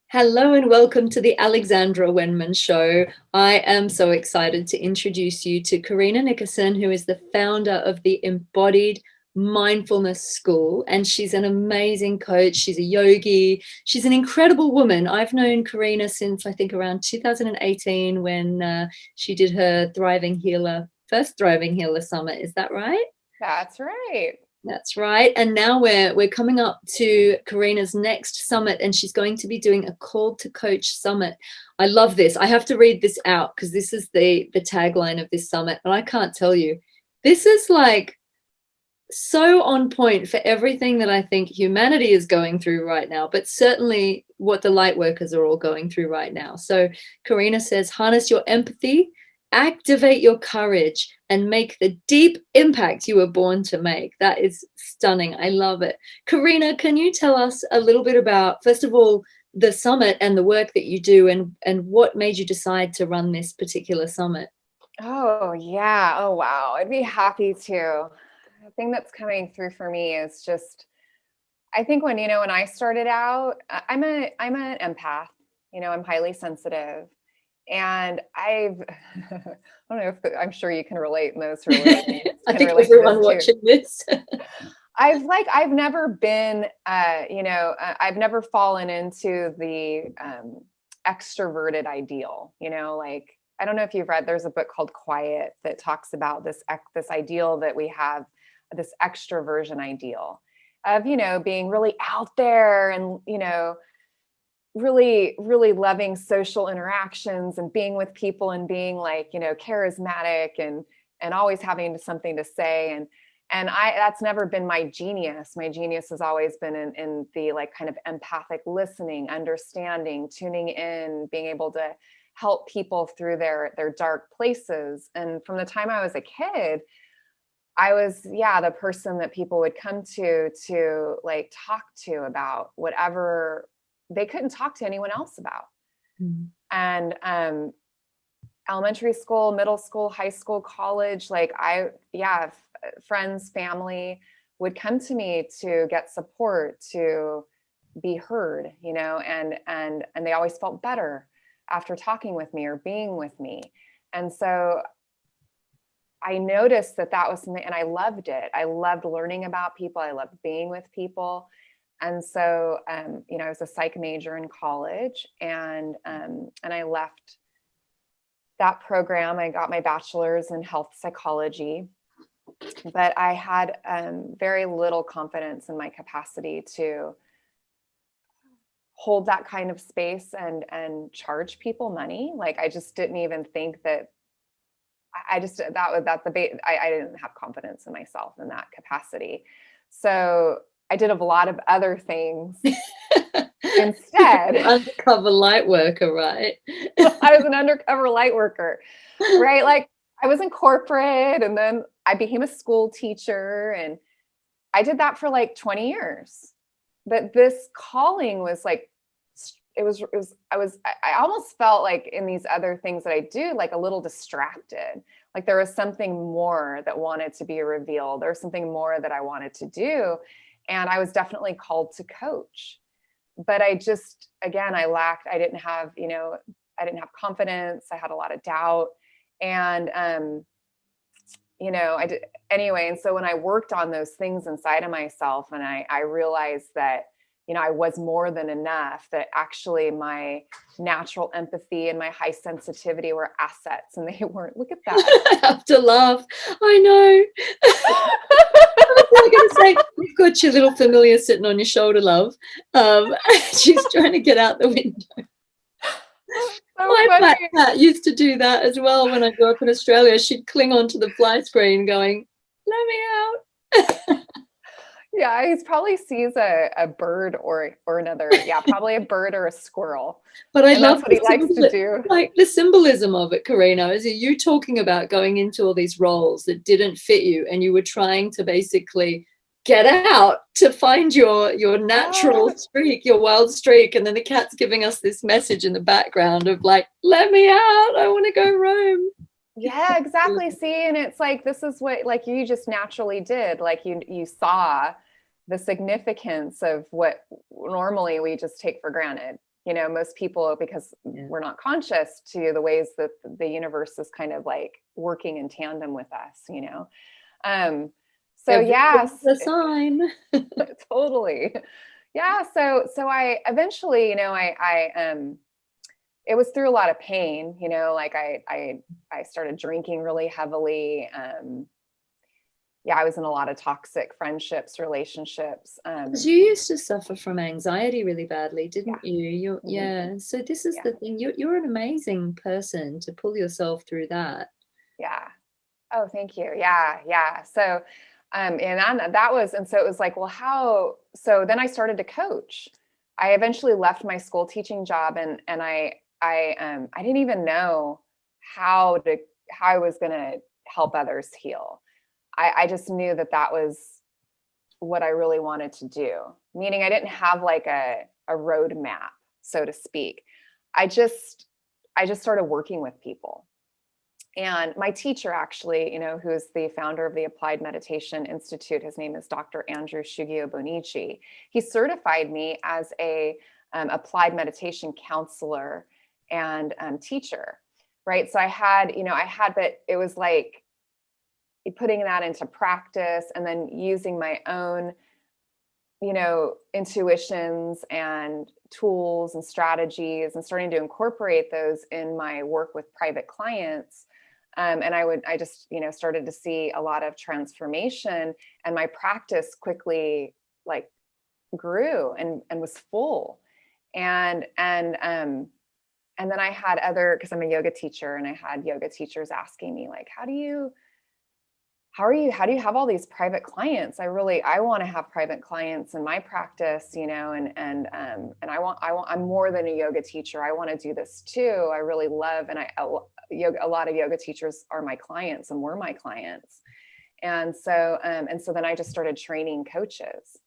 Hello and welcome to the Alexandra Wenman Show. I am so excited to introduce you to Carina Nickerson, who is the founder of the Embodied Mindfulness School, and she's an amazing coach. She's a yogi. She's an incredible woman. I've known Carina since I think around 2018 when she did her first Thriving Healer Summit. Is that right? That's right. That's right. And now we're coming up to Carina's next summit, and she's going to be doing a Call to Coach summit. I love this. I have to read this out because this is the tagline of this summit. And I can't tell you, this is like so on point for everything that I think humanity is going through right now, but certainly what the light workers are all going through right now. So Carina says, harness your empathy, activate your courage, and make the deep impact you were born to make. That is stunning. I love it. Carina, can you tell us a little bit about, first of all, the summit and the work that you do, and what made you decide to run this particular summit? Oh, yeah. Oh, wow. I'd be happy to. The thing that's coming through for me is just, I think when I started out, I'm an empath, I'm highly sensitive. And I don't know if I'm sure you can relate, and those who are listening I can think relate to everyone this watching this. I've never been, I've never fallen into the extroverted ideal, like, I don't know if you've read, there's a book called Quiet that talks about this ideal that we have, this extroversion ideal of, being really out there and, really, really loving social interactions and being with people and being like, charismatic and always having something to say. And that's never been my genius. My genius has always been in the like kind of empathic listening, understanding, tuning in, being able to help people through their dark places. And from the time I was a kid, I was, the person that people would come to like talk to about whatever they couldn't talk to anyone else about. Mm. And elementary school, middle school, high school, college, like friends, family would come to me to get support, to be heard, and they always felt better after talking with me or being with me. And so I noticed that was something, and I loved it. I loved learning about people. I loved being with people. And so, I was a psych major in college, and I left that program. I got my bachelor's in health psychology, but I had very little confidence in my capacity to hold that kind of space and charge people money. Like, I just didn't even think that. I didn't have confidence in myself in that capacity. So I did a lot of other things instead. Undercover light worker, right? I was an undercover light worker, right? Like, I was in corporate, and then I became a school teacher, and I did that for like 20 years. But this calling was like, I almost felt like in these other things that I do, like a little distracted. Like there was something more that wanted to be revealed. There was something more that I wanted to do. And I was definitely called to coach. But I just, again, I didn't have confidence. I had a lot of doubt. And, I did anyway. And so when I worked on those things inside of myself, and I realized that, I was more than enough, that actually my natural empathy and my high sensitivity were assets, and they weren't. Look at that. I have to laugh. I know. I was going to say, you've got your little familiar sitting on your shoulder, love. She's trying to get out the window. My cat used to do that as well when I grew up in Australia. She'd cling onto the fly screen going, let me out. Yeah, he probably sees a bird or another. Yeah, probably a bird or a squirrel. But I love what he likes to do. Like the symbolism of it, Carina, is you talking about going into all these roles that didn't fit you, and you were trying to basically get out to find your natural streak, your wild streak, and then the cat's giving us this message in the background of like, let me out, I want to go roam. Yeah, exactly. See, and it's like, this is what like you just naturally did. Like you saw the significance of what normally we just take for granted. You know, most people, because we're not conscious to the ways that the universe is kind of like working in tandem with us, you know? So yes, the sign. totally. Yeah. So I eventually, you know, it was through a lot of pain, you know, like I started drinking really heavily. Yeah, I was in a lot of toxic friendships, relationships. Because you used to suffer from anxiety really badly, didn't you? Mm-hmm. So this is the thing. You're an amazing person to pull yourself through that. Yeah. Oh, thank you. Yeah. So, and that was, and so it was like, well, so then I started to coach. I eventually left my school teaching job, and I didn't even know how I was going to help others heal. I just knew that was what I really wanted to do. Meaning I didn't have like a roadmap, so to speak. I just started working with people. And my teacher, actually, you know, who's the founder of the Applied Meditation Institute, his name is Dr. Andrew Shugio Bonici. He certified me as a applied meditation counselor and teacher, right? So but it was like putting that into practice and then using my own, you know, intuitions and tools and strategies and starting to incorporate those in my work with private clients. And I just, you know, started to see a lot of transformation, and my practice quickly like grew and was full. And then I had because I'm a yoga teacher, and I had yoga teachers asking me like, how do you have all these private clients? I want to have private clients in my practice, you know, and I'm more than a yoga teacher. I want to do this too. I really love, and a lot of yoga teachers are my clients and were my clients. And so then I just started training coaches,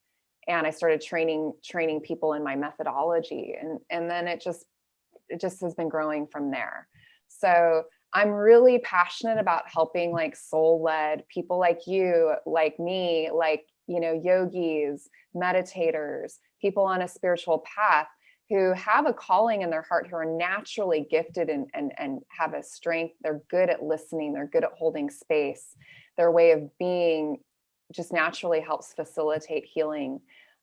and I started training people in my methodology. And then it just has been growing from there. So I'm really passionate about helping like soul-led people like you, like me, like, you know, yogis, meditators, people on a spiritual path who have a calling in their heart, who are naturally gifted and have a strength. They're good at listening. They're good at holding space. Their way of being just naturally helps facilitate healing.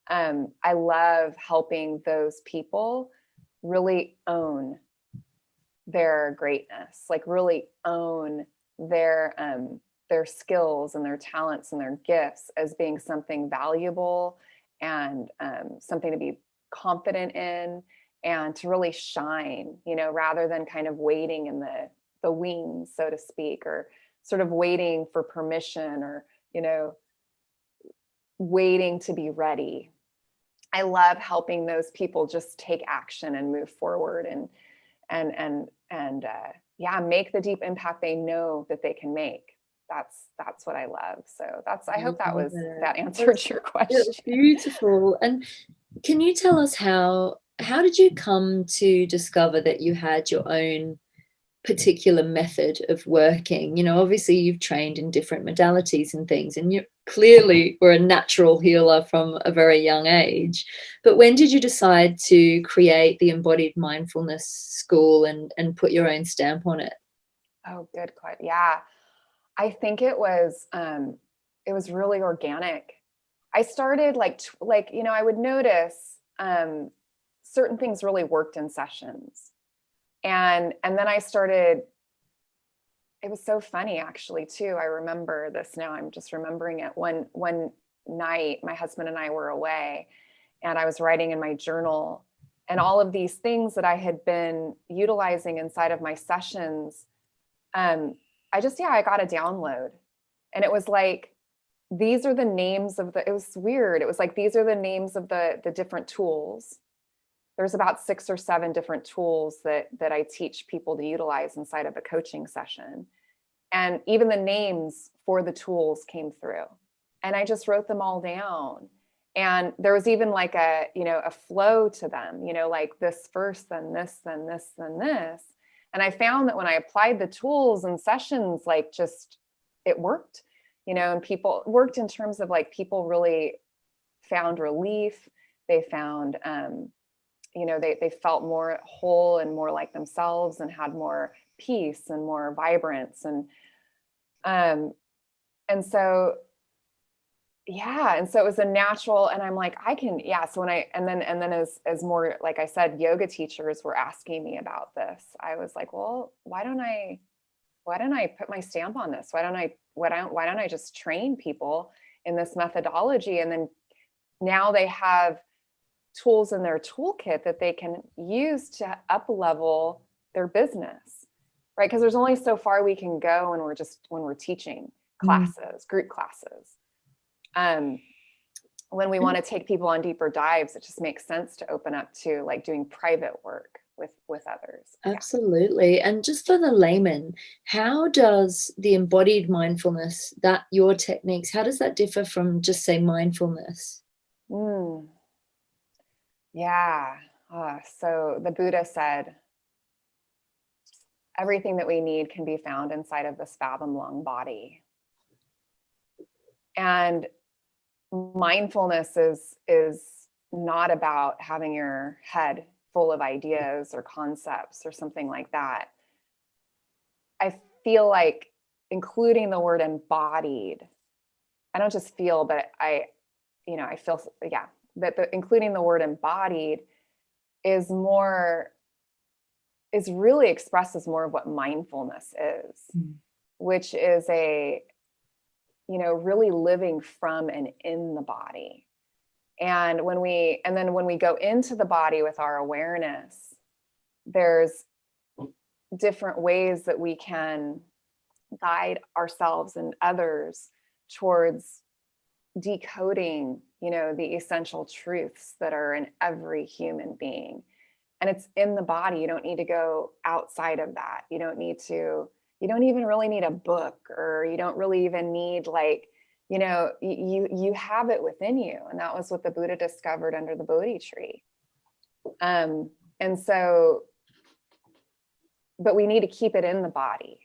I love helping those people really own their greatness, like really own their skills and their talents and their gifts as being something valuable and something to be confident in and to really shine, you know, rather than kind of waiting in the wings, so to speak, or sort of waiting for permission, or, you know, waiting to be ready. I love helping those people just take action and move forward and make the deep impact they know that they can make. That's what I love. So I hope that answered your question. It's beautiful. And can you tell us how did you come to discover that you had your own particular method of working? You know, obviously you've trained in different modalities and things, and you clearly were a natural healer from a very young age. But when did you decide to create the Embodied Mindfulness School and put your own stamp on it? Oh, good question. Yeah. I think it was really organic. I started like, you know, I would notice certain things really worked in sessions. And then I started, it was so funny actually too. I remember this now, I'm just remembering it. One night, my husband and I were away, and I was writing in my journal, and all of these things that I had been utilizing inside of my sessions, I got a download. And it was like, these are the names of it was weird. It was like, these are the names of the different tools. There's about 6 or 7 different tools that I teach people to utilize inside of a coaching session. And even the names for the tools came through. And I just wrote them all down. And there was even like a flow to them, you know, like this first, then this, then this, then this. And I found that when I applied the tools in sessions, like just, it worked, you know, and people worked in terms of like people really found relief. They found, they felt more whole and more like themselves and had more peace and more vibrance. And so, yeah. And so it was a natural, and I'm like, I can, yeah. So and then as more, like I said, yoga teachers were asking me about this, I was like, well, why don't I put my stamp on this? Why don't I just train people in this methodology? And then now they have tools in their toolkit that they can use to up level their business, right? Because there's only so far we can go when we're teaching classes, group classes. When we want to take people on deeper dives, it just makes sense to open up to like doing private work with others. Absolutely. And just for the layman, how does the embodied mindfulness, that your techniques, how does that differ from just say mindfulness? Yeah. So the Buddha said, everything that we need can be found inside of this fathom-long body. And mindfulness is not about having your head full of ideas or concepts or something like that. I feel like including the word embodied, I don't just feel, but I feel, yeah, that including the word embodied is really expresses more of what mindfulness is, which is really living from and in the body. And when we go into the body with our awareness, there's different ways that we can guide ourselves and others towards decoding, the essential truths that are in every human being. And it's in the body. You don't need to go outside of that. You don't even really need a book, or you don't really even need you have it within you. And that was what the Buddha discovered under the Bodhi tree. And so, but we need to keep it in the body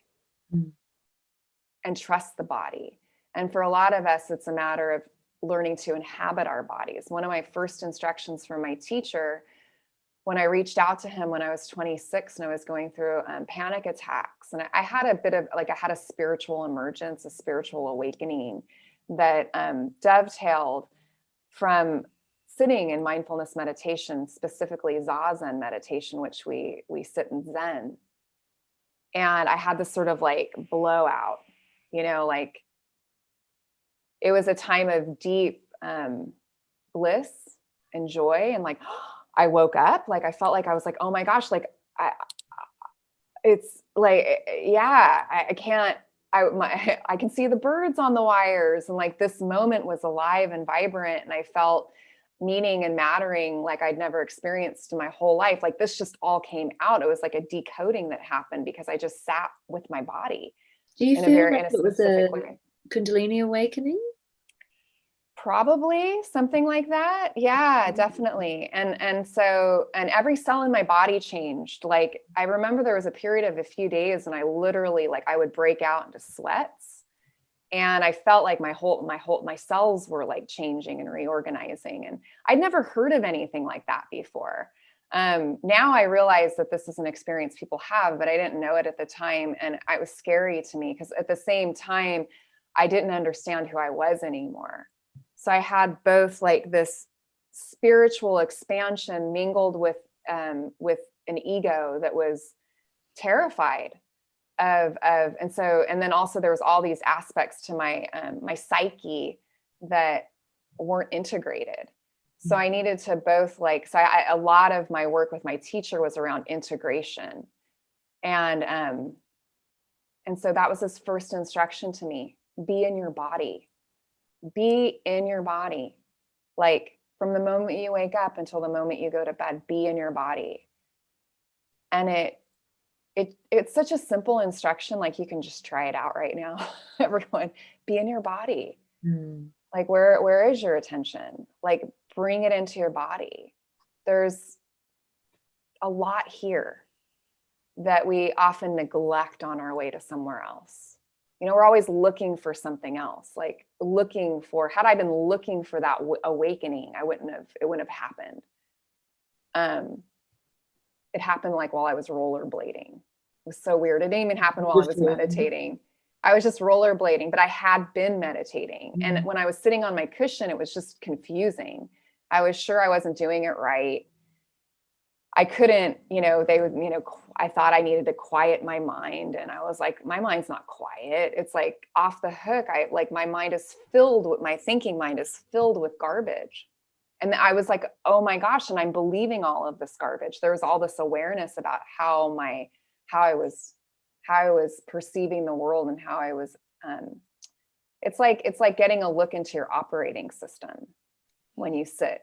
and trust the body. And for a lot of us, it's a matter of learning to inhabit our bodies. One of my first instructions from my teacher, when I reached out to him when I was 26 and I was going through panic attacks, and I had a spiritual emergence, a spiritual awakening that dovetailed from sitting in mindfulness meditation, specifically Zazen meditation, which we sit in Zen. And I had this sort of like blowout, it was a time of deep bliss and joy. And I woke up, I felt like I was like, oh my gosh, it's like, yeah, I can see the birds on the wires. And this moment was alive and vibrant. And I felt meaning and mattering like I'd never experienced in my whole life. This just all came out. It was like a decoding that happened because I just sat with my body. Do you feel like it was a Kundalini awakening? Probably something like that. Yeah, definitely. And so every cell in my body changed. I remember there was a period of a few days and I literally I would break out into sweats, and I felt like my cells were changing and reorganizing. And I'd never heard of anything like that before. Now I realize that this is an experience people have, but I didn't know it at the time. And it was scary to me because at the same time, I didn't understand who I was anymore. So I had both this spiritual expansion mingled with an ego that was terrified of, and then also there was all these aspects to my psyche that weren't integrated. So I needed to both a lot of my work with my teacher was around integration. And so that was his first instruction to me: be in your body. Be in your body. From the moment you wake up until the moment you go to bed, be in your body. And it's such a simple instruction. You can just try it out right now. Everyone, be in your body. Where is your attention? Bring it into your body. There's a lot here that we often neglect on our way to somewhere else. We're always looking for something else, had I been looking for that awakening, it wouldn't have happened. it happened like while I was rollerblading. It was so weird. It didn't even happen while I was meditating. I was just rollerblading, but I had been meditating. And when I was sitting on my cushion, it was just confusing. I was sure I wasn't doing it right. I couldn't, they would, I thought I needed to quiet my mind. And I was like, my mind's not quiet. It's like off the hook. My mind is filled with, my thinking mind is filled with garbage. And I was like, oh my gosh. And I'm believing all of this garbage. There was all this awareness about how I was perceiving the world and how I was, it's like getting a look into your operating system when you sit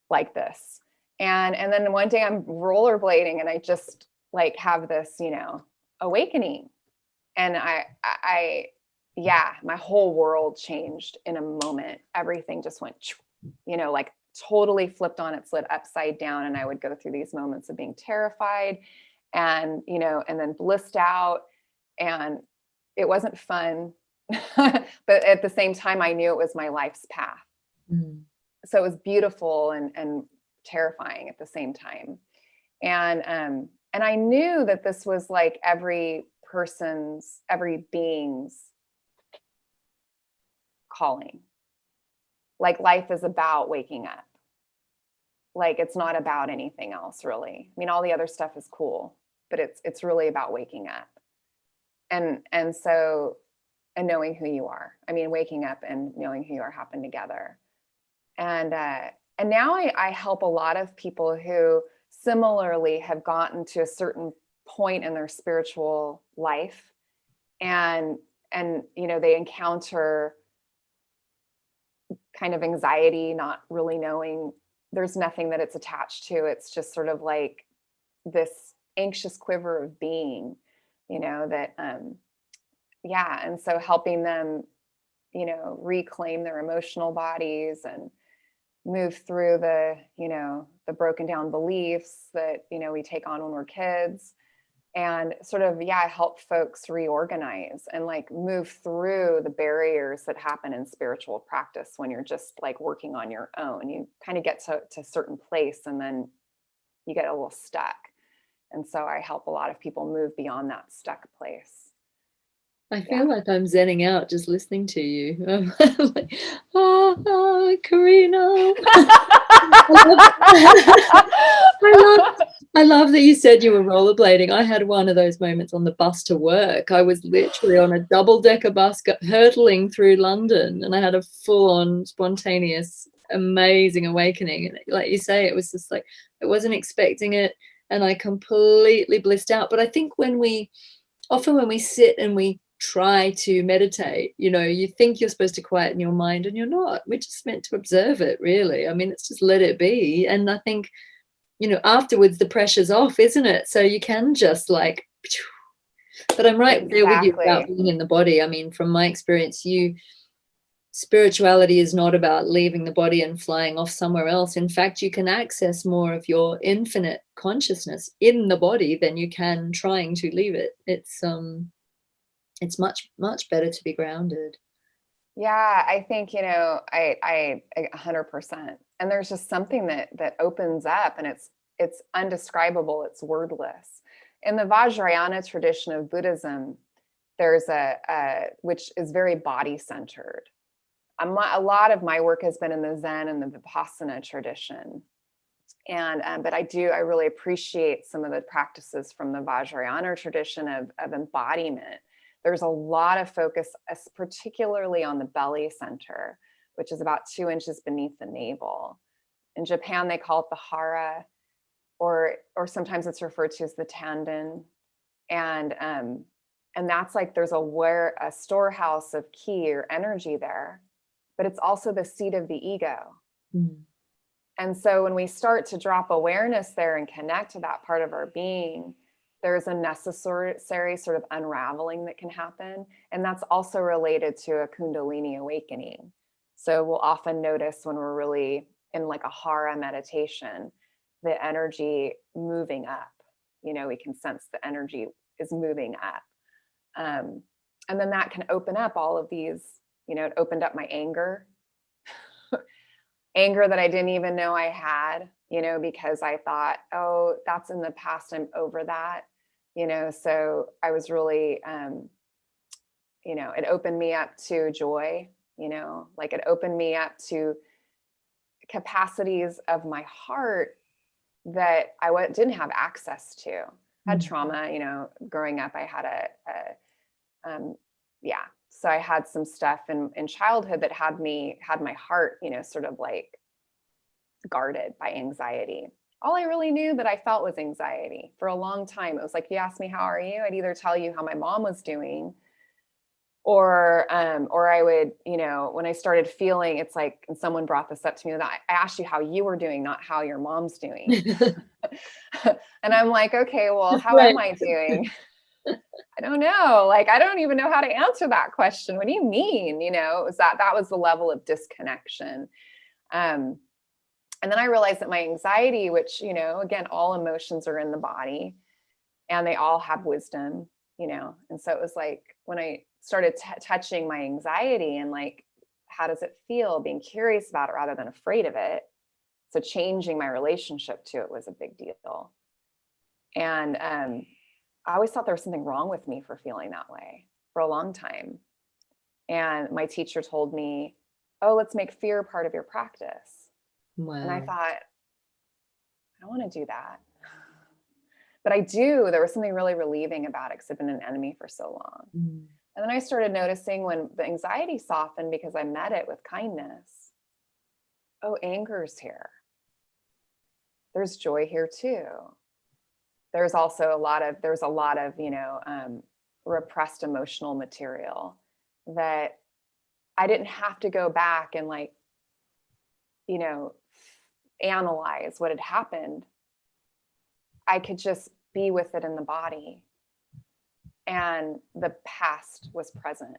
like this. And then one day I'm rollerblading and I just like have this, awakening. And my whole world changed in a moment. Everything just went, like totally flipped on its lid upside down. And I would go through these moments of being terrified and, and then blissed out, and it wasn't fun, but at the same time, I knew it was my life's path. So it was beautiful and terrifying at the same time. And I knew that this was like every being's calling. Like life is about waking up. Like it's not about anything else really. I mean, all the other stuff is cool, but it's really about waking up. And so, and knowing who you are. I mean, waking up and knowing who you are happen together. And now I help a lot of people who similarly have gotten to a certain point in their spiritual life, and they encounter kind of anxiety, not really knowing, there's nothing that it's attached to. It's just sort of like this anxious quiver of being, that and so helping them, reclaim their emotional bodies and move through the broken down beliefs that, we take on when we're kids, and sort of, help folks reorganize and like move through the barriers that happen in spiritual practice when you're just like working on your own. You kind of get to a certain place and then you get a little stuck. And so I help a lot of people move beyond that stuck place. I feel like I'm zenning out just listening to you. I'm like, Carina. I love that you said you were rollerblading. I had one of those moments on the bus to work. I was literally on a double-decker bus hurtling through London, and I had a full-on spontaneous, amazing awakening. And like you say, it was just like, I wasn't expecting it, and I completely blissed out. But I think when we sit and we try to meditate, you think you're supposed to quieten your mind, and you're not. We're just meant to observe it, really. I mean, it's just let it be. And I think, afterwards the pressure's off, isn't it? So you can just like, but I'm right there with you about being in the body. I mean, from my experience, spirituality is not about leaving the body and flying off somewhere else. In fact, you can access more of your infinite consciousness in the body than you can trying to leave it. It's much, much better to be grounded. Yeah, I think, I 100%. And there's just something that opens up, and it's undescribable. It's wordless. In the Vajrayana tradition of Buddhism, there's which is very body centered. A lot of my work has been in the Zen and the Vipassana tradition. But I really appreciate some of the practices from the Vajrayana tradition of embodiment. There's a lot of focus, particularly on the belly center, which is about 2 inches beneath the navel. In Japan, they call it the hara, or sometimes it's referred to as the tanden. And that's like there's a storehouse of ki or energy there, but it's also the seat of the ego. Mm. And so when we start to drop awareness there and connect to that part of our being, there's a necessary sort of unraveling that can happen. And that's also related to a Kundalini awakening. So we'll often notice when we're really in like a hara meditation, the energy moving up, we can sense the energy is moving up. And then that can open up all of these, it opened up my anger, anger that I didn't even know I had, because I thought, oh, that's in the past, I'm over that, so I was really, it opened me up to joy, like it opened me up to capacities of my heart that I didn't have access to. I had trauma, growing up. I had so I had some stuff in childhood that had my heart, sort of like guarded by anxiety. All I really knew that I felt was anxiety for a long time. It was like, you asked me, how are you? I'd either tell you how my mom was doing, or I would, when I started feeling, it's like, and someone brought this up to me, that I asked you how you were doing, not how your mom's doing. And I'm like, okay, well, how am I doing? I don't know. Like, I don't even know how to answer that question. What do you mean? It was that was the level of disconnection. And then I realized that my anxiety, which, again, all emotions are in the body and they all have wisdom, and so it was like when I started touching my anxiety and like, how does it feel, being curious about it rather than afraid of it. So changing my relationship to it was a big deal. And I always thought there was something wrong with me for feeling that way for a long time. And my teacher told me, oh, let's make fear part of your practice. Wow. And I thought, I don't want to do that. But I do. There was something really relieving about it because I've been an enemy for so long. Mm. And then I started noticing when the anxiety softened because I met it with kindness. Oh, anger's here. There's joy here too. There's also a lot of, repressed emotional material that I didn't have to go back and like, analyze what had happened. I could just be with it in the body. And the past was present.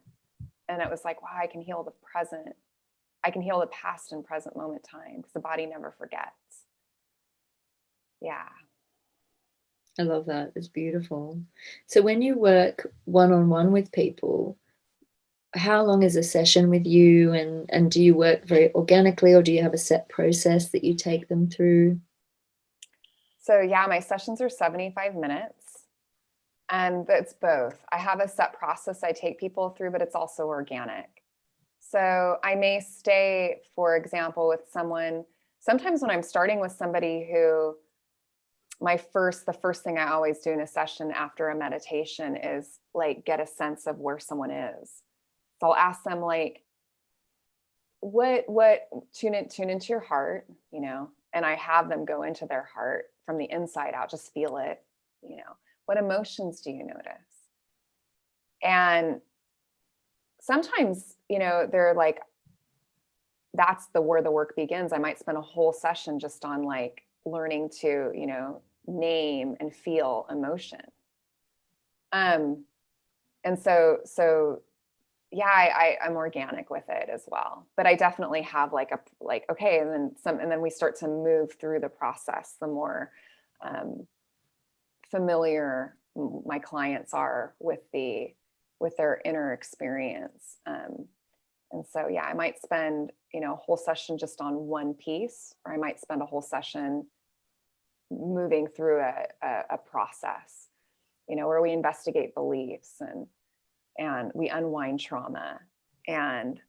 And it was like, wow, I can heal the present. I can heal the past and present moment time because the body never forgets. Yeah. I love that. It's beautiful. So when you work one-on-one with people, how long is a session with you? And do you work very organically, or do you have a set process that you take them through? So yeah, my sessions are 75 minutes. And it's both. I have a set process I take people through, but it's also organic. So I may stay, for example, with someone, sometimes when I'm starting with somebody who the first thing I always do in a session after a meditation is like get a sense of where someone is. So I'll ask them like, what tune into your heart, and I have them go into their heart from the inside out, just feel it, what emotions do you notice? And sometimes, they're like, that's where the work begins. I might spend a whole session just on like learning to, name and feel emotion. And so yeah, I'm organic with it as well, but I definitely have okay. And then we start to move through the process, the more, familiar my clients are with their inner experience. And so, yeah, I might spend, a whole session just on one piece, or I might spend a whole session moving through a process, where we investigate beliefs and we unwind trauma and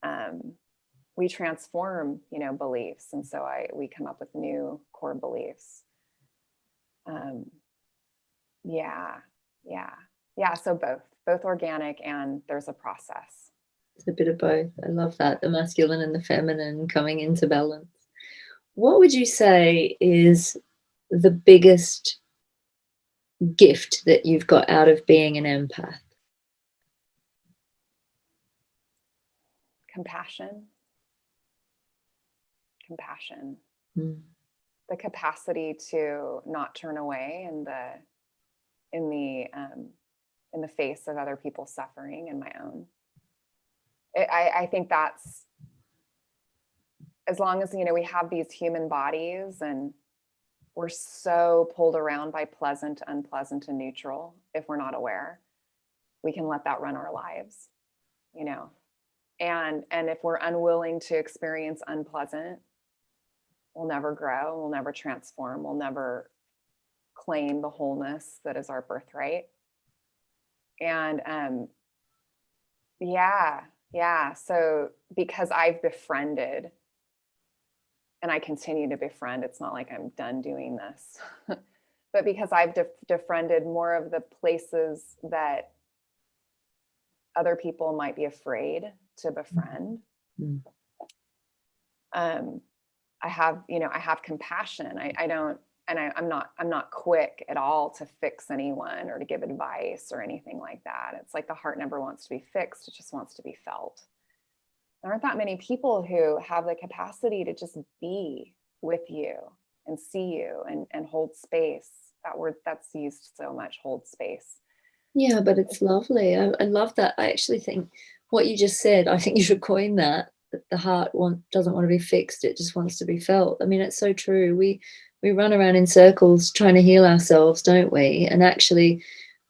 we transform, beliefs. And so we come up with new core beliefs. Yeah. So both organic, and there's a process. It's a bit of both. I love that. The masculine and the feminine coming into balance. What would you say is the biggest gift that you've got out of being an empath? Compassion. Mm. The capacity to not turn away in the face of other people's suffering and my own. I think that's, as long as, we have these human bodies and we're so pulled around by pleasant, unpleasant, and neutral, if we're not aware, we can let that run our lives, and if we're unwilling to experience unpleasant we'll never grow, we'll never transform, we'll never claim the wholeness that is our birthright. And so because I've befriended, and I continue to befriend, it's not like I'm done doing this, but because I've befriended more of the places that other people might be afraid to befriend. Mm. I have compassion. I'm not quick at all to fix anyone or to give advice or anything like that. It's like the heart never wants to be fixed. It just wants to be felt. There aren't that many people who have the capacity to just be with you and see you and hold space. That word that's used so much, hold space. Yeah, but it's lovely. I love that. I actually think what you just said, I think you should coin that the heart doesn't want to be fixed. It just wants to be felt. I mean, it's so true. We run around in circles trying to heal ourselves, don't we? And actually,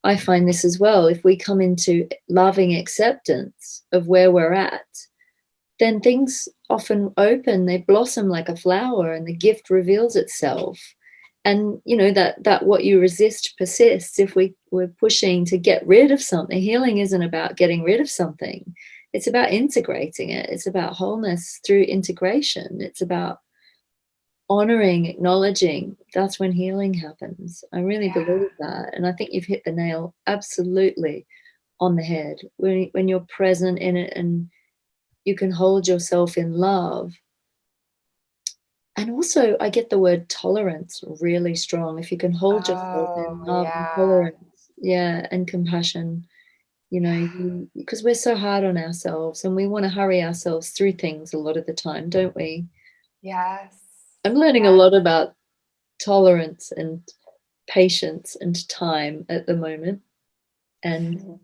I find this as well. If we come into loving acceptance of where we're at, then things often open, they blossom like a flower and the gift reveals itself. And, you know, that what you resist persists. If we're pushing to get rid of something, healing isn't about getting rid of something. It's about integrating it. It's about wholeness through integration. It's about honoring, acknowledging. That's when healing happens. I really believe that. And I think you've hit the nail absolutely on the head. When you're present in it and you can hold yourself in love. And also, I get the word tolerance really strong. If you can hold yourself in love and tolerance, and compassion, you know, because we're so hard on ourselves and we want to hurry ourselves through things a lot of the time, don't we? Yes. I'm learning a lot about tolerance and patience and time at the moment. And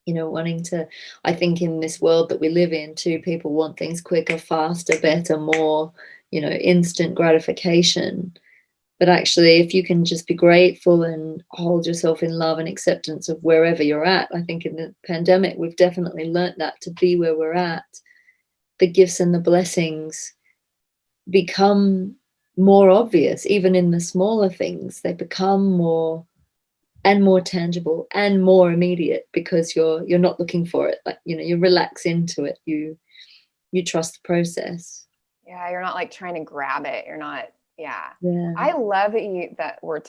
you know, wanting to, I think in this world that we live in too, people want things quicker, faster, better, more, you know, instant gratification. But actually, if you can just be grateful and hold yourself in love and acceptance of wherever you're at, I think in the pandemic, we've definitely learnt that to be where we're at. The gifts and the blessings become more obvious, even in the smaller things. They become more tangible and more immediate because you're not looking for it. Like, you know, you relax into it. You trust the process. Yeah, you're not like trying to grab it. You're not. Yeah. I love that word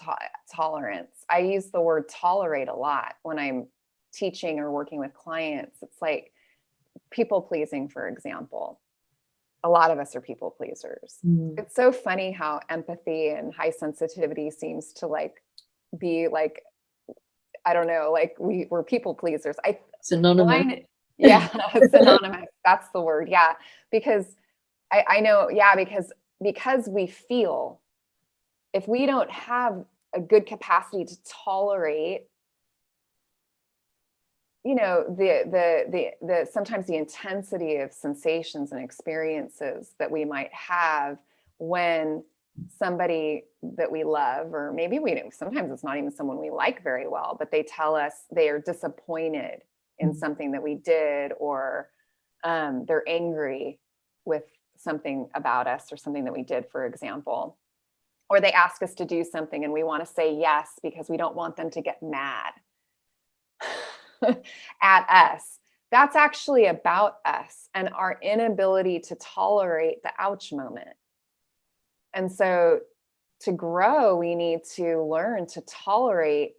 tolerance. I use the word tolerate a lot when I'm teaching or working with clients. It's like people pleasing, for example. A lot of us are people pleasers. It's so funny how empathy and high sensitivity seems to like be like, I don't know, like we're people pleasers. Synonymous. Synonymous. That's the word. Yeah. Because I know, because we feel, if we don't have a good capacity to tolerate, you know, the sometimes the intensity of sensations and experiences that we might have when somebody that we love, or maybe sometimes it's not even someone we like very well, but they tell us they are disappointed in something that we did, or they're angry with something about us or something that we did, for example, or they ask us to do something and we want to say yes because we don't want them to get mad at us. That's actually about us and our inability to tolerate the ouch moment. And so to grow, we need to learn to tolerate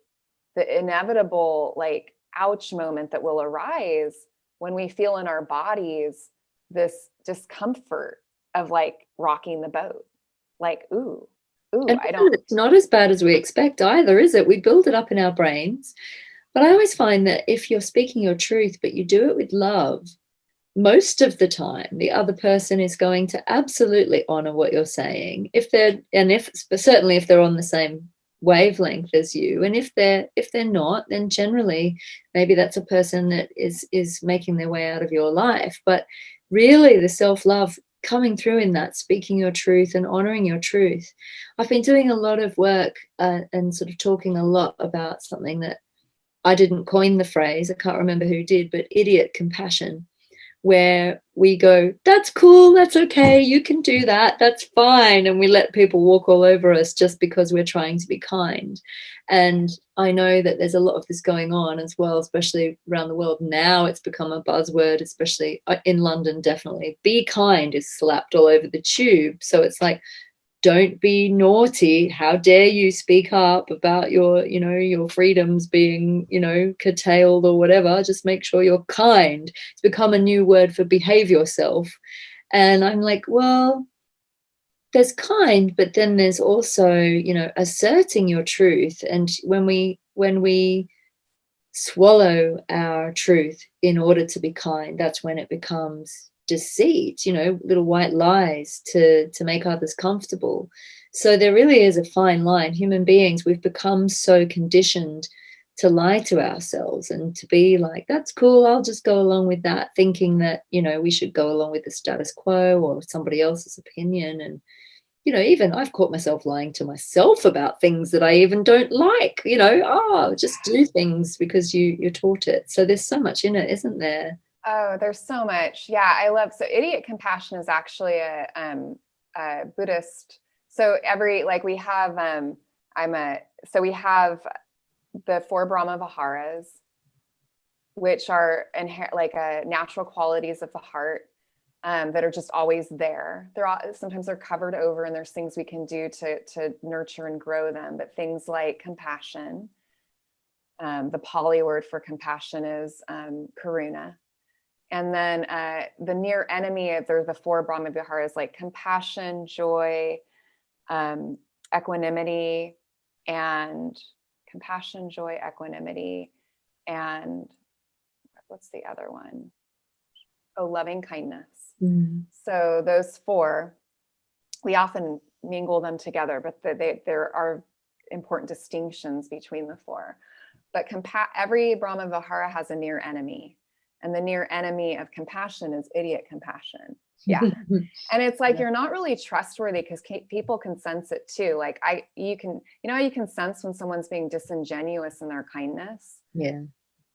the inevitable like ouch moment that will arise when we feel in our bodies this discomfort of like rocking the boat. Like, ooh, and it's not as bad as we expect either, is it? We build it up in our brains. But I always find that if you're speaking your truth, but you do it with love, most of the time, the other person is going to absolutely honor what you're saying. Certainly if they're on the same wavelength as you, and if they're not, then generally maybe that's a person that is making their way out of your life. But really, the self-love coming through in that, speaking your truth and honoring your truth. I've been doing a lot of work and sort of talking a lot about something that I didn't coin the phrase. I can't remember who did, but idiot compassion, where we go, that's cool, that's okay, you can do that, that's fine, and we let people walk all over us just because we're trying to be kind. And I know that there's a lot of this going on as well, especially around the world now. It's become a buzzword, especially in London. Definitely, be kind is slapped all over the tube. So it's like, don't be naughty, how dare you speak up about your, you know, your freedoms being, you know, curtailed or whatever. Just make sure you're kind. It's become a new word for behave yourself. And I'm like, well, there's kind, but then there's also, you know, asserting your truth. And when we swallow our truth in order to be kind, that's when it becomes deceit, you know, little white lies to make others comfortable. So there really is a fine line. Human beings, we've become so conditioned to lie to ourselves and to be like, that's cool, I'll just go along with that, thinking that, you know, we should go along with the status quo or somebody else's opinion. And you know, even I've caught myself lying to myself about things that I even don't like, you know, just do things because you're taught it. So there's so much in it, isn't there? Oh, there's so much. Yeah, I love, so idiot compassion is actually a Buddhist. So we have, we have the four Brahma Viharas, which are natural qualities of the heart. That are just always there. Sometimes they're covered over, and there's things we can do to nurture and grow them. But things like compassion, the Pali word for compassion is karuna. And then the near enemy of the four Brahma Viharas, like compassion, joy, equanimity, and what's the other one? Oh, loving kindness. Mm. So those four, we often mingle them together, but there are important distinctions between the four. But every Brahma Vihara has a near enemy, and the near enemy of compassion is idiot compassion. Yeah. And it's like, you're not really trustworthy because people can sense it too. Like you can sense when someone's being disingenuous in their kindness. Yeah.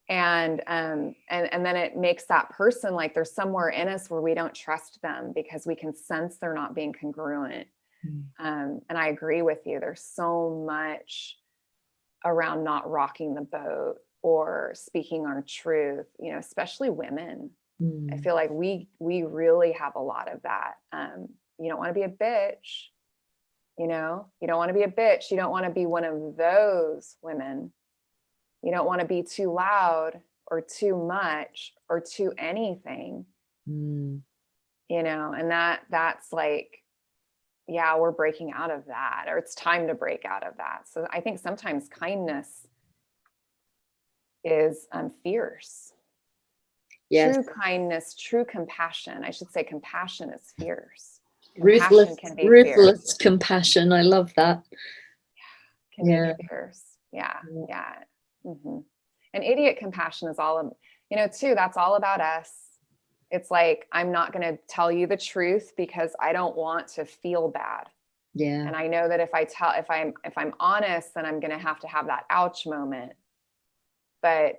And then it makes that person, like there's somewhere in us where we don't trust them because we can sense they're not being congruent. And I agree with you. There's so much around not rocking the boat or speaking our truth, you know, especially women. I feel like we really have a lot of that. You don't want to be a bitch, you know, you don't want to be a bitch. You don't want to be one of those women. You don't want to be too loud or too much or too anything, you know, and that's like, yeah, we're breaking out of that, or it's time to break out of that. So I think sometimes kindness is fierce. Yes. True kindness, true compassion. I should say compassion is fierce. Ruthless fierce. Compassion. I love that. Can be fierce. Yeah. Mm-hmm. And idiot compassion is that's all about us. It's like, I'm not going to tell you the truth because I don't want to feel bad. Yeah. And I know that if I'm honest, then I'm going to have that ouch moment. But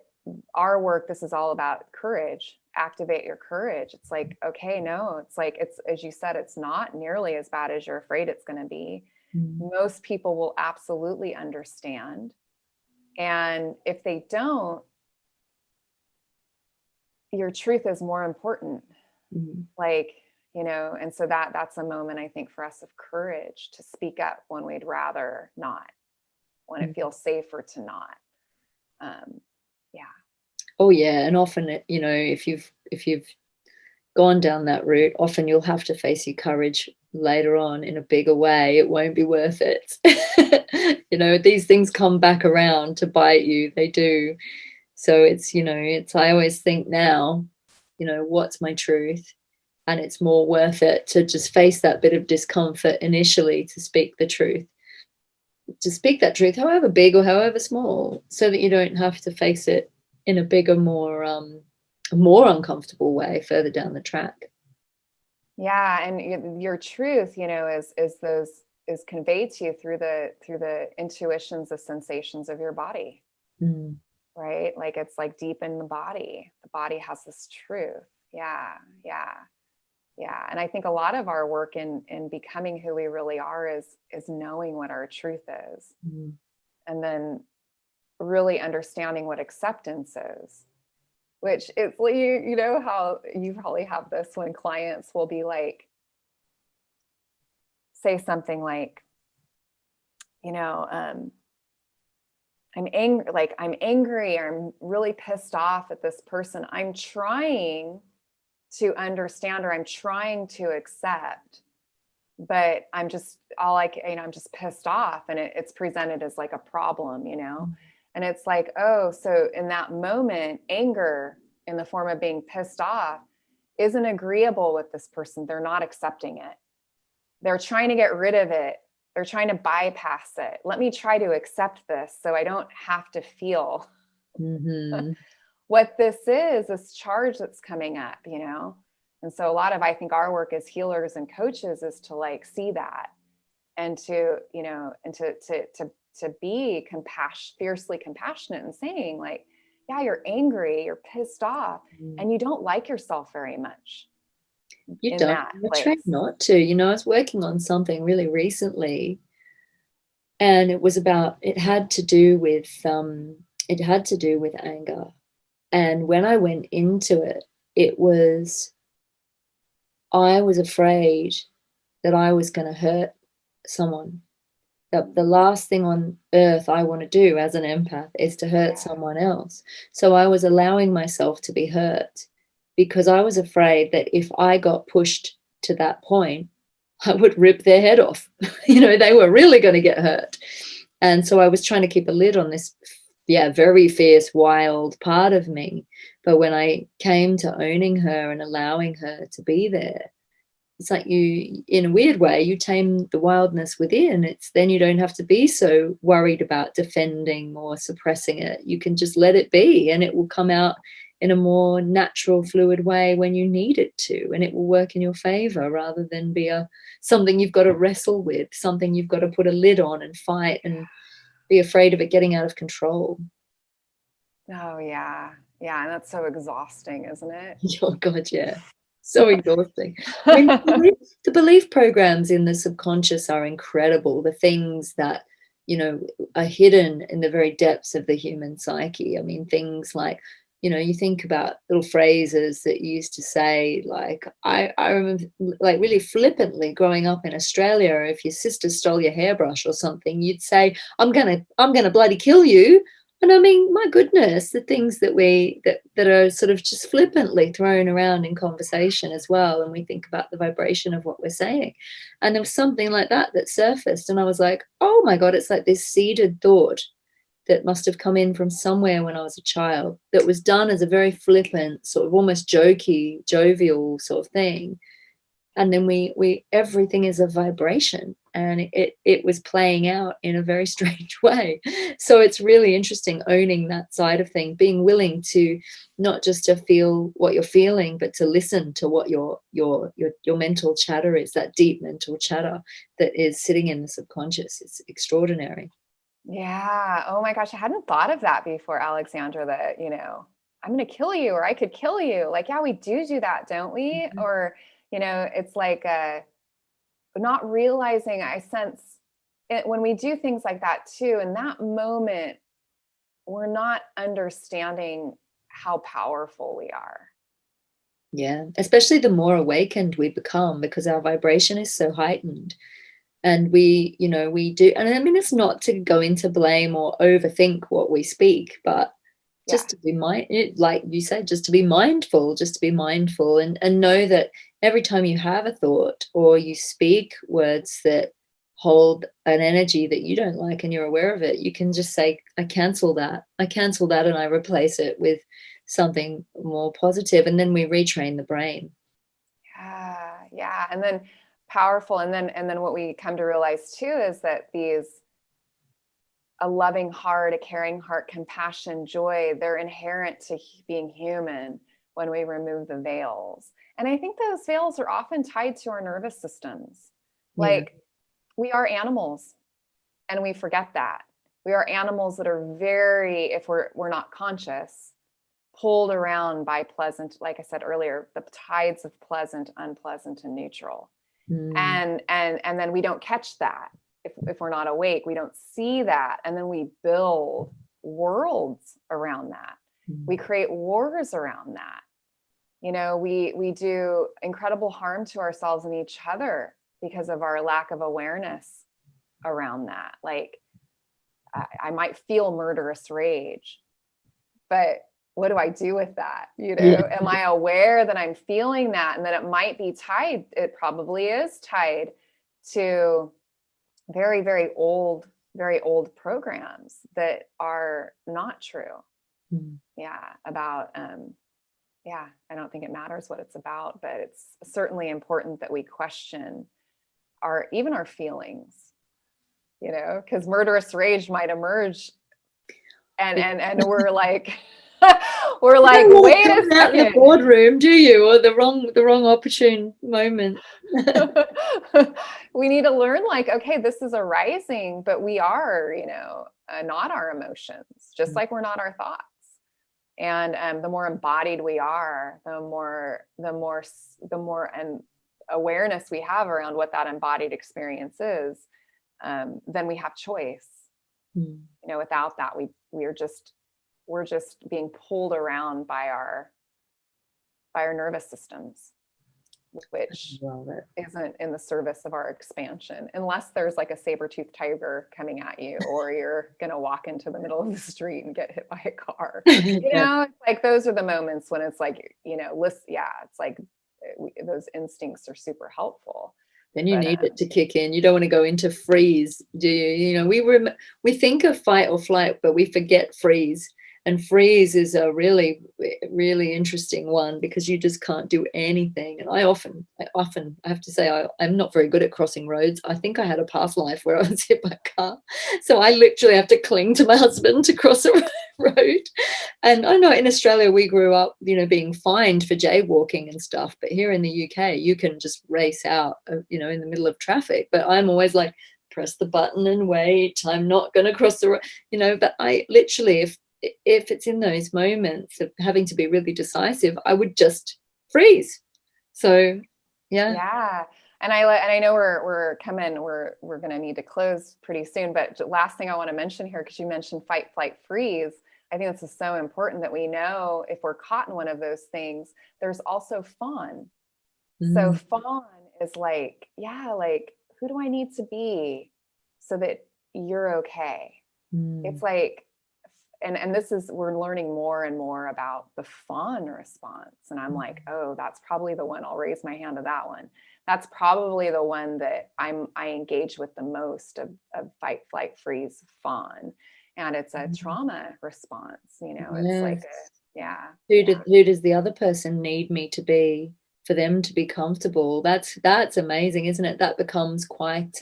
our work, this is all about courage. Activate your courage. It's like, okay, no, it's like, it's, as you said, it's not nearly as bad as you're afraid it's going to be. Most people will absolutely understand. And if they don't, your truth is more important. Like, you know, and so that's a moment, I think, for us of courage to speak up when we'd rather not, when it feels safer to not. Oh yeah. And often, you know, if you've gone down that route, often you'll have to face your courage later on in a bigger way. It won't be worth it. You know, these things come back around to bite you. They do. So it's, you know, I always think now, you know, what's my truth? And it's more worth it to just face that bit of discomfort initially to speak the truth. To speak that truth, however big or however small, so that you don't have to face it in a bigger, more uncomfortable way further down the track. Yeah, and your truth, you know, is conveyed to you through the intuitions, the sensations of your body, right? Like it's like deep in the body. The body has this truth, Yeah. And I think a lot of our work in becoming who we really are is knowing what our truth is. Mm. And then really understanding what acceptance is, which it's, you know how you probably have this when clients will be like, say something like, you know, I'm angry, or I'm really pissed off at this person. I'm trying to understand, or I'm trying to accept, but I'm just I'm just pissed off, and it's presented as like a problem, you know? And it's like, oh, so in that moment, anger in the form of being pissed off isn't agreeable with this person. They're not accepting it. They're trying to get rid of it. They're trying to bypass it. Let me try to accept this so I don't have to feel what this is, this charge that's coming up, you know? And so a lot of, I think, our work as healers and coaches is to like see that, and to, you know, and to be fiercely compassionate, and saying like, yeah, you're angry, you're pissed off, and you don't like yourself very much. You don't. I try not to. You know, I was working on something really recently, and it had to do with anger. And when I went into it, I was afraid that I was going to hurt someone. That the last thing on earth I want to do as an empath is to hurt someone else. So I was allowing myself to be hurt, because I was afraid that if I got pushed to that point, I would rip their head off. You know, they were really going to get hurt. And so I was trying to keep a lid on this, very fierce, wild part of me. But when I came to owning her and allowing her to be there, it's like you, in a weird way, you tame the wildness within. Then you don't have to be so worried about defending or suppressing it. You can just let it be, and it will come out in a more natural, fluid way when you need it to, and it will work in your favor, rather than be something you've got to wrestle with, something you've got to put a lid on and fight and be afraid of it getting out of control. Oh yeah. And that's so exhausting, isn't it? Oh God, yeah. So exhausting. I mean, the belief programs in the subconscious are incredible. The things that, you know, are hidden in the very depths of the human psyche. I mean, things like, you know, you think about little phrases that you used to say, like, I remember, like, really flippantly growing up in Australia, if your sister stole your hairbrush or something, you'd say, I'm gonna bloody kill you. And I mean, my goodness, the things that that are sort of just flippantly thrown around in conversation as well. And we think about the vibration of what we're saying. And there was something like that surfaced. And I was like, oh my God, it's like this seeded thought that must have come in from somewhere when I was a child, that was done as a very flippant, sort of almost jokey, jovial sort of thing. And then we everything is a vibration, and it was playing out in a very strange way. So it's really interesting owning that side of things, being willing to not just to feel what you're feeling, but to listen to what your mental chatter is, that deep mental chatter that is sitting in the subconscious. It's extraordinary. Yeah. Oh my gosh, I hadn't thought of that before, Alexandra, that, you know, I'm going to kill you, or I could kill you. Like, yeah, we do that, don't we? Mm-hmm. Or, you know, it's like not realizing, I sense it when we do things like that too, in that moment, we're not understanding how powerful we are. Yeah, especially the more awakened we become, because our vibration is so heightened. And we do, and I mean, it's not to go into blame or overthink what we speak, but just to be like you said, just to be mindful and know that every time you have a thought or you speak words that hold an energy that you don't like and you're aware of it, you can just say, I cancel that, and I replace it with something more positive, and then we retrain the brain. Yeah. And then powerful. And then what we come to realize too is that a loving heart, a caring heart, compassion, joy, they're inherent to being human when we remove the veils. And I think those veils are often tied to our nervous systems. Like, we are animals, and we forget that. We are animals that are if we're not conscious, pulled around by pleasant, like I said earlier, the tides of pleasant, unpleasant, and neutral. And then we don't catch that. If we're not awake, we don't see that. And then we build worlds around that. We create wars around that. You know, we do incredible harm to ourselves and each other because of our lack of awareness around that. Like, I might feel murderous rage, but what do I do with that? You know, am I aware that I'm feeling that and that it might be tied? It probably is tied to very, very old programs that are not true. Yeah. About, I don't think it matters what it's about, but it's certainly important that we question even our feelings, you know, because murderous rage might emerge and we're like, wait a second. Out in the boardroom, do you? Or the wrong opportune moment. We need to learn, like, okay, this is arising, but we are, you know, not our emotions, just like we're not our thoughts. And the more embodied we are, the more and awareness we have around what that embodied experience is, then we have choice. You know, without that, we're just being pulled around by our nervous systems, which isn't in the service of our expansion, unless there's like a saber-toothed tiger coming at you, or you're going to walk into the middle of the street and get hit by a car. You know, it's like, those are the moments when it's like, you know, it's like those instincts are super helpful. Then you need it to kick in. You don't want to go into freeze, do you? You know, we think of fight or flight, but we forget freeze. And freeze is a really, really interesting one, because you just can't do anything. And I often have to say, I'm not very good at crossing roads. I think I had a past life where I was hit by a car. So I literally have to cling to my husband to cross a road. And I know in Australia, we grew up, you know, being fined for jaywalking and stuff. But here in the UK, you can just race out, you know, in the middle of traffic. But I'm always like, press the button and wait. I'm not going to cross the road, you know. But I literally, if it's in those moments of having to be really decisive, I would just freeze. So, yeah. And I know we're going to need to close pretty soon. But the last thing I want to mention here, because you mentioned fight, flight, freeze, I think this is so important that we know if we're caught in one of those things, there's also fawn. So fawn is like, like, who do I need to be so that you're okay? It's like, and this is, we're learning more and more about the fawn response. And I'm like, oh, that's probably the one. I'll raise my hand to that one. That's probably the one that I engage with the most of fight, flight, freeze, fawn. And it's a trauma response, you know. It's like, who does the other person need me to be for them to be comfortable? That's amazing, isn't it? That becomes quite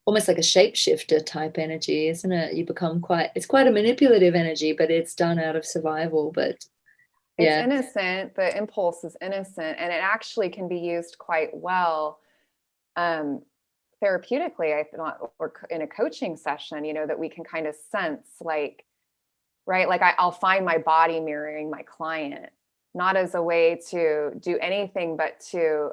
almost like a shapeshifter type energy, isn't it? You become it's quite a manipulative energy, but it's done out of survival. But it's innocent. The impulse is innocent, and it actually can be used quite well therapeutically, I thought, or in a coaching session, you know, that we can kind of sense, like, right, like I'll find my body mirroring my client, not as a way to do anything, but to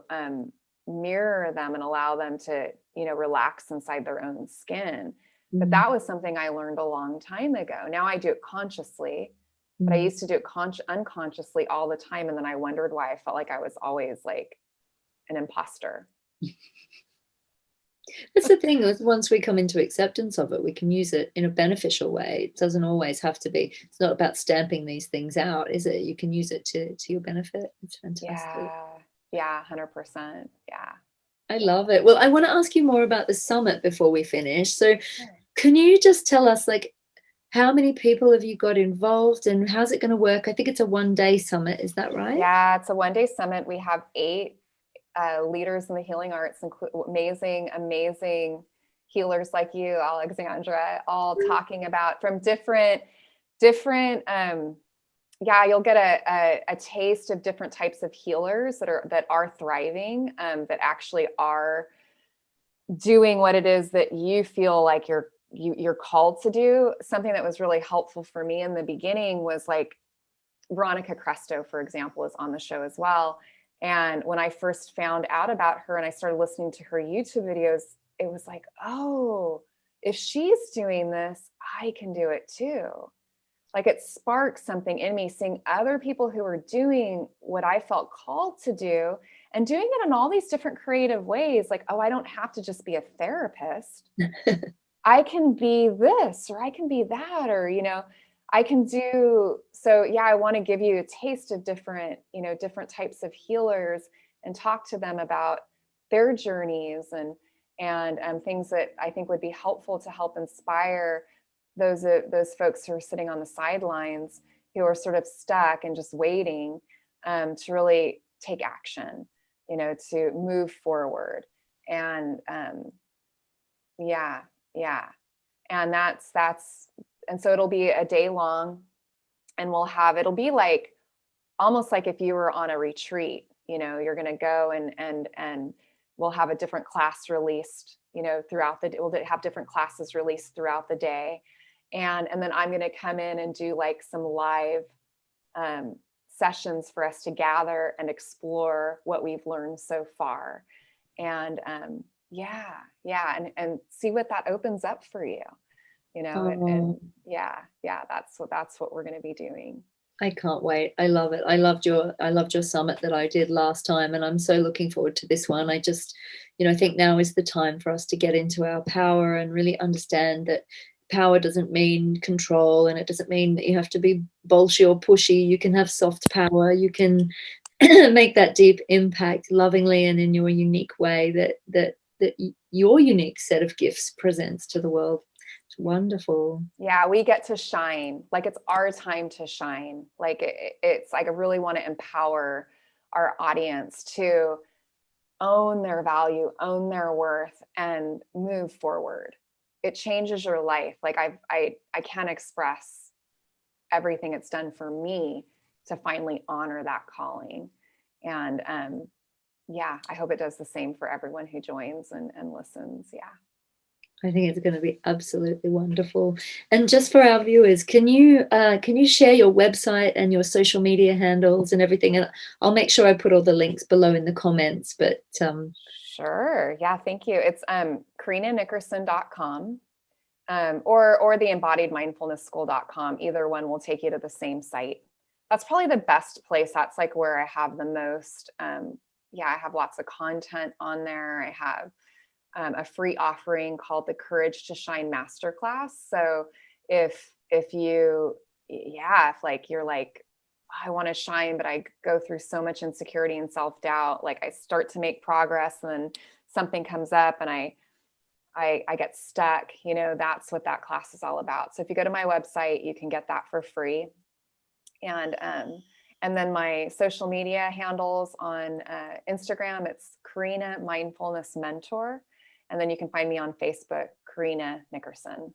mirror them and allow them to, you know, relax inside their own skin. But that was something I learned a long time ago. Now I do it consciously, but I used to do it unconsciously all the time. And then I wondered why I felt like I was always like an imposter. That's the thing, is once we come into acceptance of it, we can use it in a beneficial way. It doesn't always have to be. It's not about stamping these things out, is it? You can use it to your benefit. It's fantastic. Yeah, 100%. Yeah. I love it. Well, I want to ask you more about the summit before we finish. So can you just tell us, like, how many people have you got involved and how's it going to work? I think it's a one-day summit. Is that right? Yeah, it's a one-day summit. We have 8 leaders in the healing arts, amazing healers like you, Alexandra, all talking about from different you'll get a taste of different types of healers that are thriving, that actually are doing what it is that you feel like you're called to do. Something that was really helpful for me in the beginning was like, Veronica Cresto, for example, is on the show as well. And when I first found out about her and I started listening to her YouTube videos, it was like, oh, if she's doing this, I can do it too. Like it sparked something in me, seeing other people who are doing what I felt called to do and doing it in all these different creative ways. Like, oh, I don't have to just be a therapist. I can be this, or I can be that, or, you know, I can do. So yeah, I want to give you a taste of different, you know, different types of healers and talk to them about their journeys and things that I think would be helpful to help inspire those folks who are sitting on the sidelines, who are sort of stuck and just waiting to really take action, you know, to move forward. And yeah. And and so it'll be a day long, and it'll be like almost like if you were on a retreat, you know, you're going to go and we'll have a different class released, you know, we'll have different classes released throughout the day. And then I'm going to come in and do like some live sessions for us to gather and explore what we've learned so far. And and see what that opens up for you, you know. And that's what we're going to be doing. I can't wait. I love it. I loved your summit that I did last time, and I'm so looking forward to this one. I just, you know, I think now is the time for us to get into our power and really understand that power doesn't mean control, and it doesn't mean that you have to be bolshy or pushy. You can have soft power. You can make that deep impact lovingly and in your unique way that your unique set of gifts presents to the world. It's wonderful. Yeah, we get to shine. Like it's our time to shine. Like it's like I really want to empower our audience to own their value, own their worth, and move forward. It changes your life. Like I can't express everything it's done for me to finally honor that calling. And I hope it does the same for everyone who joins and listens. Yeah. I think it's going to be absolutely wonderful. And just for our viewers, can you share your website and your social media handles and everything? And I'll make sure I put all the links below in the comments. But sure. Yeah, thank you. It's CARINA'Nickerson.com or the Embodied Mindfulness School.com. Either one will take you to the same site. That's probably the best place. That's like where I have the most. I have lots of content on there. I have a free offering called the Courage to Shine Masterclass. So if you're like, I want to shine, but I go through so much insecurity and self-doubt, like I start to make progress and then something comes up and I get stuck, you know, that's what that class is all about. So if you go to my website, you can get that for free. And then my social media handles on Instagram, it's Carina Mindfulness Mentor. And then you can find me on Facebook, Carina Nickerson.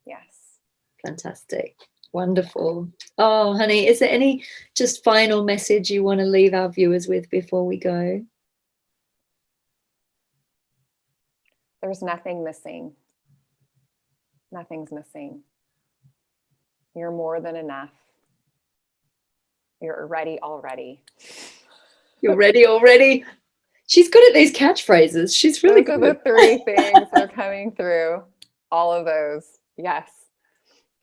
Yes. Fantastic. Wonderful. Oh, honey, is there any just final message you want to leave our viewers with before we go? There's nothing missing. Nothing's missing. You're more than enough. You're ready already. You're ready already. She's good at these catchphrases. She's really good. Those are the three things that are coming through. All of those. Yes.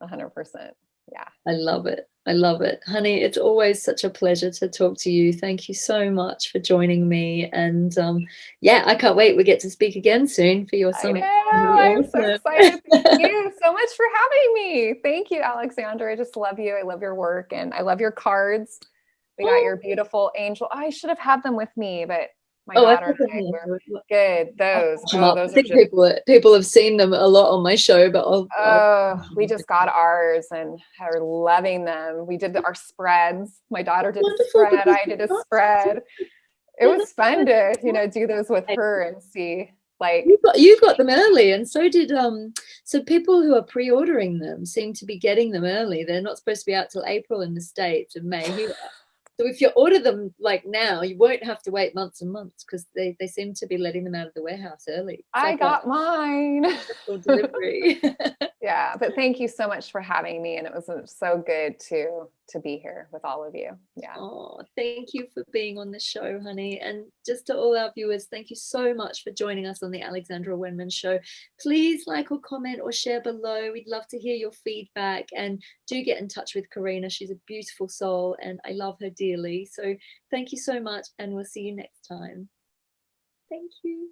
100%. Yeah. I love it. I love it. Honey, it's always such a pleasure to talk to you. Thank you so much for joining me. And I can't wait. We get to speak again soon for your summit. I'm so excited. Thank you so much for having me. Thank you, Alexandra. I just love you. I love your work and I love your cards. We got your beautiful angel. I should have had them with me, but my daughter and I were good. Those I think people have seen them a lot on my show, but we just got ours and are loving them. We did our spreads. My daughter did a spread. I did a spread. It was fun to, do those with her and see. Like you got them early, and so did so people who are pre-ordering them seem to be getting them early. They're not supposed to be out till April in the States and May here. So if you order them like now, you won't have to wait months and months, because they seem to be letting them out of the warehouse early. It's I like got mine. delivery. Yeah, but thank you so much for having me, and it was so good to be here with all of you. Yeah. Oh, thank you for being on the show, honey. And just to all our viewers, thank you so much for joining us on the Alexandra Wenman Show. Please like or comment or share below. We'd love to hear your feedback, and do get in touch with Carina. She's a beautiful soul and I love her dearly. So thank you so much, and we'll see you next time. Thank you.